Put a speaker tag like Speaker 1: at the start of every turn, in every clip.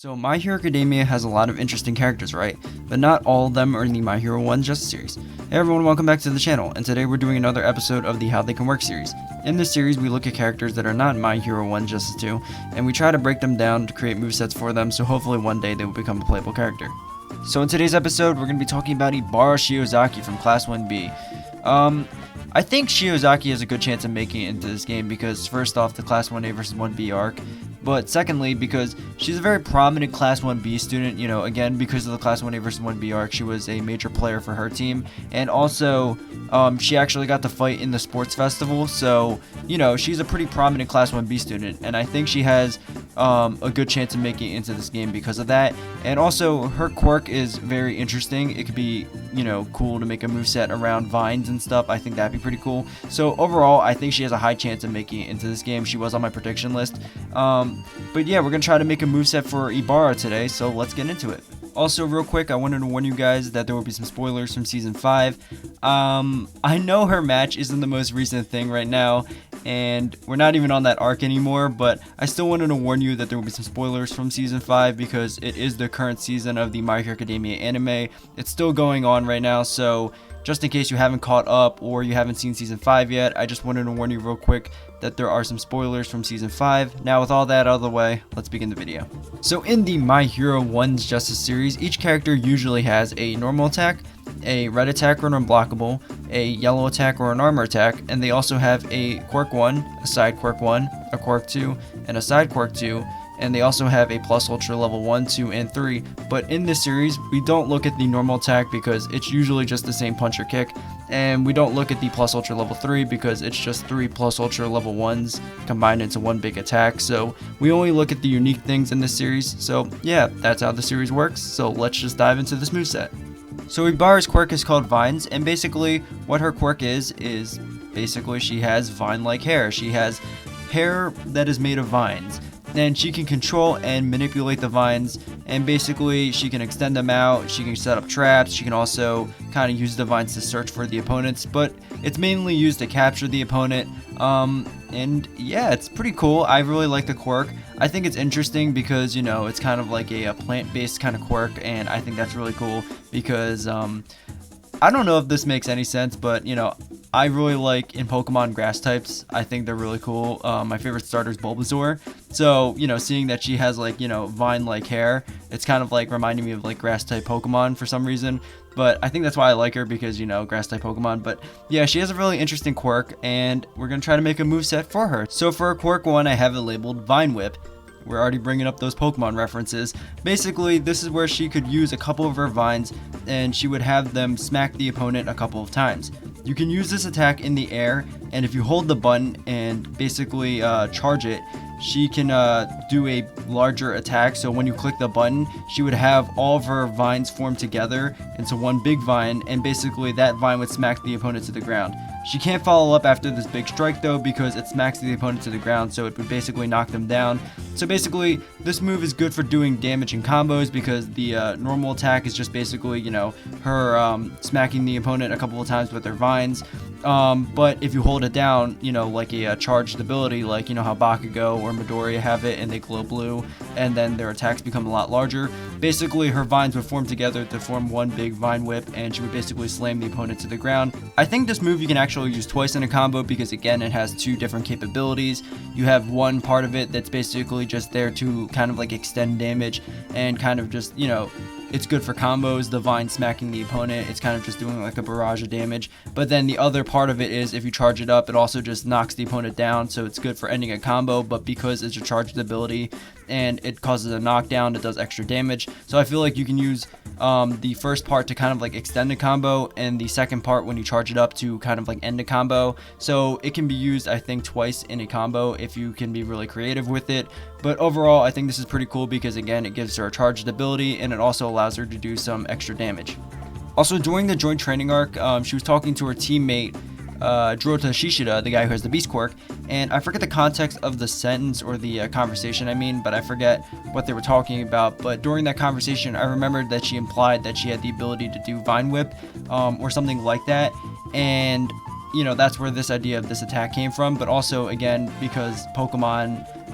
Speaker 1: So My Hero Academia has a lot of interesting characters, right? But not all of them are in the My Hero 1 Justice series. Hey everyone, welcome back to the channel, and today we're doing another episode of the How They Can Work series. In this series, we look at characters that are not in My Hero 1 Justice 2, and we try to break them down to create movesets for them, so hopefully one day they will become a playable character. So in today's episode, we're going to be talking about Ibara Shiozaki from Class 1B. I think Shiozaki has a good chance of making it into this game because first off, the Class 1A versus 1B arc, but secondly, because she's a very prominent Class 1B student, again, because of the Class 1A versus 1B arc, she was a major player for her team, and also, she actually got to fight in the sports festival, so, she's a pretty prominent Class 1B student, and I think she has a good chance of making it into this game because of that, and also, her quirk is very interesting. It could be, cool to make a moveset around vines and stuff. I think that'd be pretty cool. So overall, I think she has a high chance of making it into this game. She was on my prediction list. But yeah, we're going to try to make a moveset for Ibara today, so let's get into it. Also, real quick, I wanted to warn you guys that there will be some spoilers from Season 5. I know her match isn't the most recent thing right now, and we're not even on that arc anymore, but I still wanted to warn you that there will be some spoilers from Season 5 because it is the current season of the My Hero Academia anime. It's still going on right now, so just in case you haven't caught up or you haven't seen Season 5 yet, I just wanted to warn you real quick that there are some spoilers from Season 5. Now with all that out of the way, let's begin the video. So in the My Hero 1's Justice series, each character usually has a normal attack, a red attack or an unblockable, a yellow attack or an armor attack, and they also have a quirk 1, a side quirk 1, a quirk 2, and a side quirk 2, and they also have a plus ultra level 1, 2, and 3. But in this series, we don't look at the normal attack because it's usually just the same punch or kick, and we don't look at the plus ultra level 3 because it's just 3 plus ultra level 1s combined into one big attack. So we only look at the unique things in this series. So yeah, that's how the series works. So let's just dive into this moveset. So Ibara's quirk is called Vines, and basically what her quirk is basically she has vine-like hair. She has hair that is made of vines, and she can control and manipulate the vines, and basically she can extend them out, she can set up traps, she can also kind of use the vines to search for the opponents, but it's mainly used to capture the opponent. And yeah, it's pretty cool. I really like the quirk. I think it's interesting because, it's kind of like a plant-based kind of quirk, and I think that's really cool because, I don't know if this makes any sense, but, I really like in Pokemon grass types. I think they're really cool. My favorite starter is Bulbasaur. So, seeing that she has like, vine-like hair, it's kind of like reminding me of like grass type Pokemon for some reason. But I think that's why I like her because, grass type Pokemon. But yeah, she has a really interesting quirk, and we're going to try to make a moveset for her. So for quirk 1, I have it labeled Vine Whip. We're already bringing up those Pokemon references. Basically, this is where she could use a couple of her vines, and she would have them smack the opponent a couple of times. You can use this attack in the air, and if you hold the button and basically charge it, she can do a larger attack. So when you click the button, she would have all of her vines formed together into one big vine, and basically that vine would smack the opponent to the ground. She can't follow up after this big strike though because it smacks the opponent to the ground, so it would basically knock them down. So basically, this move is good for doing damage in combos because the normal attack is just basically, her smacking the opponent a couple of times with her vines. But if you hold it down, like a charged ability, like, how Bakugo or Midoriya have it and they glow blue, and then their attacks become a lot larger. Basically, her vines would form together to form one big vine whip, and she would basically slam the opponent to the ground. I think this move you can actually use twice in a combo because, again, it has two different capabilities. You have one part of it that's basically just there to kind of like extend damage and kind of just, it's good for combos, the vine smacking the opponent, it's kind of just doing like a barrage of damage. But then the other part of it is if you charge it up, it also just knocks the opponent down, so it's good for ending a combo, but because it's a charged ability and it causes a knockdown, it does extra damage. So I feel like you can use the first part to kind of like extend a combo, and the second part when you charge it up to kind of like end a combo. So it can be used, I think, twice in a combo if you can be really creative with it. But overall, I think this is pretty cool because, again, it gives her a charged ability, and it also allows her to do some extra damage. Also, during the joint training arc, she was talking to her teammate, Drota Shishida, the guy who has the Beast Quirk, and I forget the context of the sentence or the conversation, but I forget what they were talking about. But during that conversation, I remembered that she implied that she had the ability to do Vine Whip, or something like that, and that's where this idea of this attack came from. But also, again, because Pokemon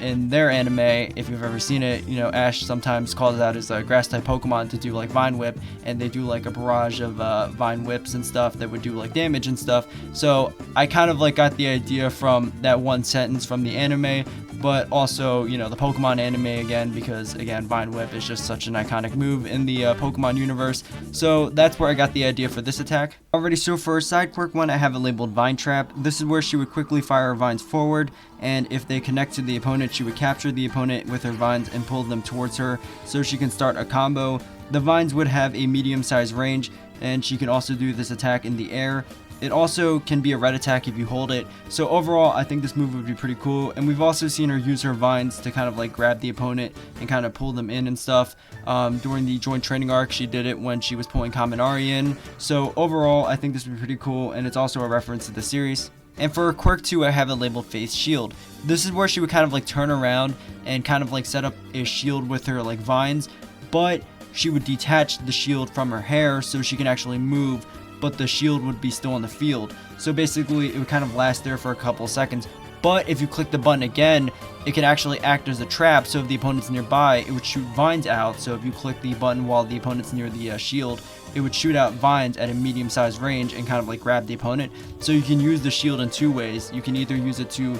Speaker 1: in their anime, if you've ever seen it, Ash sometimes calls out his grass type Pokemon to do like Vine Whip, and they do like a barrage of Vine Whips and stuff that would do like damage and stuff. So I kind of like got the idea from that one sentence from the anime, but also, the Pokemon anime again, because again, Vine Whip is just such an iconic move in the Pokemon universe. So that's where I got the idea for this attack. Alrighty, so for side quirk 1, I have it labeled Vine Trap. This is where she would quickly fire her vines forward, and if they connect to the opponent, she would capture the opponent with her vines and pull them towards her so she can start a combo. The vines would have a medium-sized range, and she can also do this attack in the air. It also can be a red attack if you hold it. So overall, I think this move would be pretty cool. And we've also seen her use her vines to kind of like grab the opponent and kind of pull them in and stuff. During the joint training arc, she did it when she was pulling Kaminari in. So overall, I think this would be pretty cool. And it's also a reference to the series. And for quirk 2, I have it labeled Faith Shield. This is where she would kind of like turn around and kind of like set up a shield with her like vines. But she would detach the shield from her hair so she can actually move, but the shield would be still on the field. So basically it would kind of last there for a couple seconds. But if you click the button again, it can actually act as a trap. So if the opponent's nearby, it would shoot vines out. So if you click the button while the opponent's near the shield, it would shoot out vines at a medium-sized range and kind of like grab the opponent. So you can use the shield in two ways. You can either use it to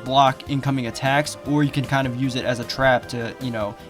Speaker 1: block incoming attacks, or you can kind of use it as a trap to,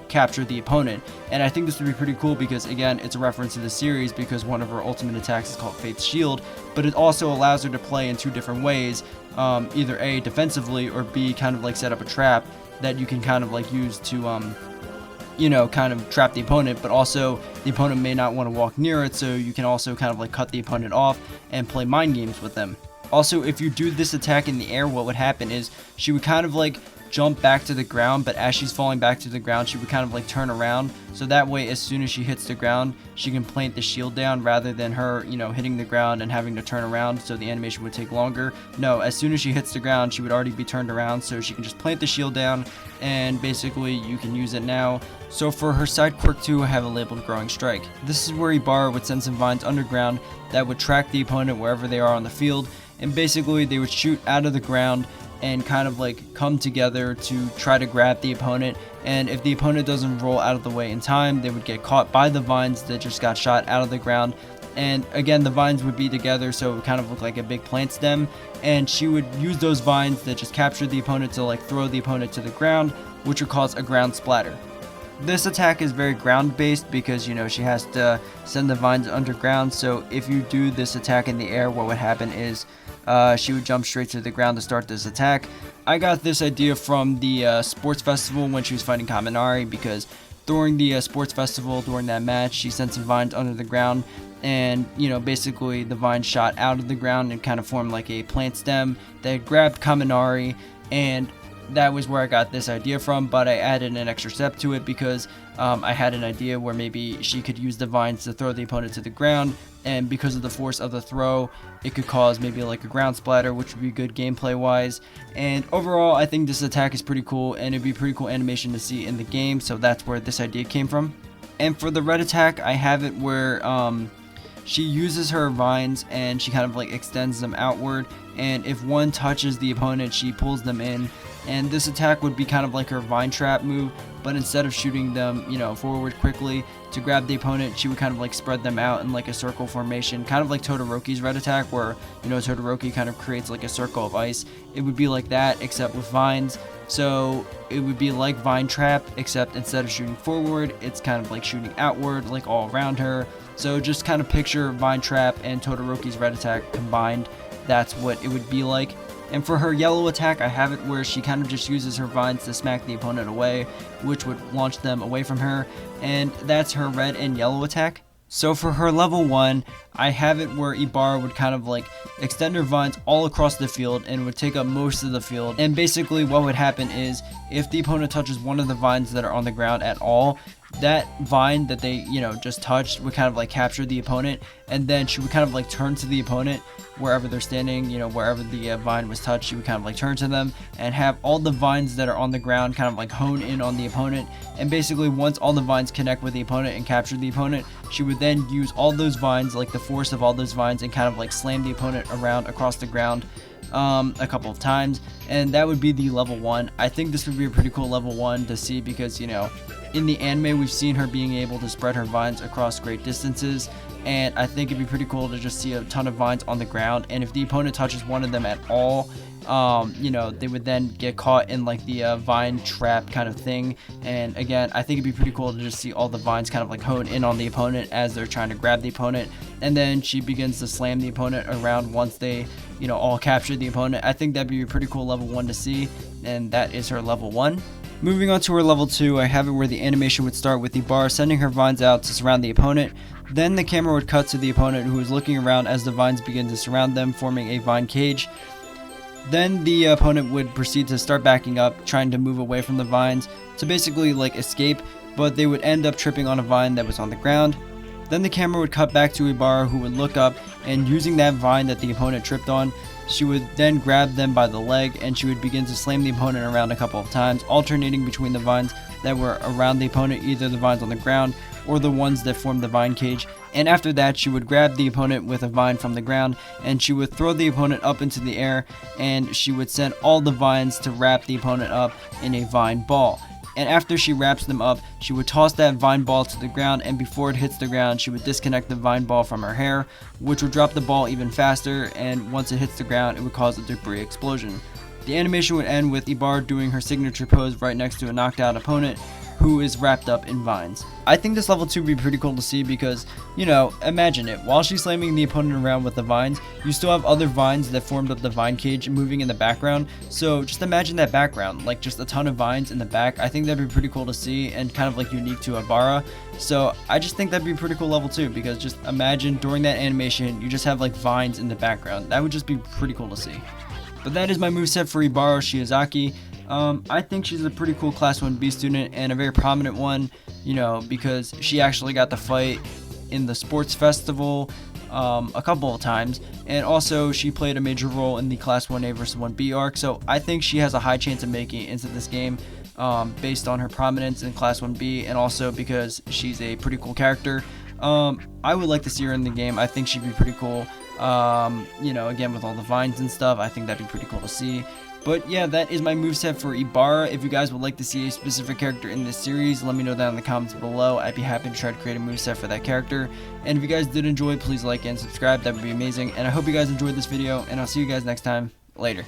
Speaker 1: capture the opponent. And I think this would be pretty cool because, again, it's a reference to the series because one of her ultimate attacks is called Faith's Shield, but it also allows her to play in two different ways, either A, defensively, or B, kind of like set up a trap that you can kind of like use to kind of trap the opponent, but also the opponent may not want to walk near it, so you can also kind of like cut the opponent off and play mind games with them. Also, if you do this attack in the air, what would happen is she would kind of like jump back to the ground, but as she's falling back to the ground, she would kind of like turn around, so that way as soon as she hits the ground, she can plant the shield down rather than her hitting the ground and having to turn around, so the animation would take longer. No, as soon as she hits the ground, she would already be turned around, so she can just plant the shield down, and basically you can use it now. So for her side quirk 2, I have it labeled Growing Strike. This is where Ibara would send some vines underground that would track the opponent wherever they are on the field, and basically they would shoot out of the ground and kind of like come together to try to grab the opponent, and if the opponent doesn't roll out of the way in time, they would get caught by the vines that just got shot out of the ground. And again, the vines would be together, so it would kind of look like a big plant stem, and she would use those vines that just captured the opponent to like throw the opponent to the ground, which would cause a ground splatter. This attack is very ground based because she has to send the vines underground, so if you do this attack in the air, what would happen is she would jump straight to the ground to start this attack. I got this idea from the sports festival when she was fighting Kaminari, because during the sports festival, during that match, she sent some vines under the ground, and basically the vines shot out of the ground and kind of formed like a plant stem that grabbed Kaminari, and that was where I got this idea from, but I added an extra step to it because I had an idea where maybe she could use the vines to throw the opponent to the ground, and because of the force of the throw, it could cause maybe like a ground splatter, which would be good gameplay wise. And overall, I think this attack is pretty cool, and it'd be pretty cool animation to see in the game, so that's where this idea came from. And for the red attack, I have it where she uses her vines and she kind of like extends them outward, and if one touches the opponent, she pulls them in. And this attack would be kind of like her vine trap move, but instead of shooting them forward quickly to grab the opponent, she would kind of like spread them out in like a circle formation, kind of like Todoroki's red attack, where Todoroki kind of creates like a circle of ice. It would be like that, except with vines. So it would be like vine trap, except instead of shooting forward, it's kind of like shooting outward, like all around her. So just kind of picture vine trap and Todoroki's red attack combined. That's what it would be like. And for her yellow attack, I have it where she kind of just uses her vines to smack the opponent away, which would launch them away from her, and that's her red and yellow attack. So for her level 1, I have it where Ibara would kind of like extend her vines all across the field and would take up most of the field. And basically what would happen is if the opponent touches one of the vines that are on the ground at all, that vine that they, just touched would kind of like capture the opponent, and then she would kind of like turn to the opponent wherever they're standing, wherever the vine was touched. She would kind of like turn to them and have all the vines that are on the ground kind of like hone in on the opponent. And basically, once all the vines connect with the opponent and capture the opponent, she would then use all those vines, like the force of all those vines, and kind of like slam the opponent around across the ground a couple of times. And that would be the level 1. I think this would be a pretty cool level 1 to see, because in the anime we've seen her being able to spread her vines across great distances, and I think it'd be pretty cool to just see a ton of vines on the ground. And if the opponent touches one of them at all, they would then get caught in like the vine trap kind of thing. And again, I think it'd be pretty cool to just see all the vines kind of like hone in on the opponent as they're trying to grab the opponent, and then she begins to slam the opponent around once they all capture the opponent. I think that'd be a pretty cool level 1 to see, and that is her level 1. Moving on to her level 2, I have it where the animation would start with Ibara sending her vines out to surround the opponent. Then the camera would cut to the opponent, who is looking around as the vines begin to surround them, forming a vine cage. Then the opponent would proceed to start backing up, trying to move away from the vines to basically like escape, but they would end up tripping on a vine that was on the ground. Then the camera would cut back to Ibara, who would look up, and using that vine that the opponent tripped on, she would then grab them by the leg, and she would begin to slam the opponent around a couple of times, alternating between the vines that were around the opponent, either the vines on the ground or the ones that formed the vine cage. And after that, she would grab the opponent with a vine from the ground, and she would throw the opponent up into the air, and she would send all the vines to wrap the opponent up in a vine ball. And after she wraps them up, she would toss that vine ball to the ground, and before it hits the ground, she would disconnect the vine ball from her hair, which would drop the ball even faster, and once it hits the ground, it would cause a debris explosion. The animation would end with Ibara doing her signature pose right next to a knocked out opponent who is wrapped up in vines. I think this level 2 would be pretty cool to see, because, imagine it. While she's slamming the opponent around with the vines, you still have other vines that formed up the vine cage moving in the background. So just imagine that background, like just a ton of vines in the back. I think that'd be pretty cool to see, and kind of like unique to Ibara. So I just think that'd be pretty cool level 2, because just imagine during that animation, you just have like vines in the background. That would just be pretty cool to see. But that is my moveset for Ibara Shiozaki. I think she's a pretty cool Class 1B student, and a very prominent one, because she actually got to fight in the sports festival a couple of times, and also she played a major role in the Class 1A versus 1B arc. So I think she has a high chance of making it into this game, based on her prominence in Class 1B, and also because she's a pretty cool character. I would like to see her in the game. I think she'd be pretty cool. Again, with all the vines and stuff, I think that'd be pretty cool to see. But yeah, that is my moveset for Ibara. If you guys would like to see a specific character in this series, let me know down in the comments below. I'd be happy to try to create a moveset for that character. And if you guys did enjoy, please like and subscribe. That would be amazing. And I hope you guys enjoyed this video, and I'll see you guys next time. Later.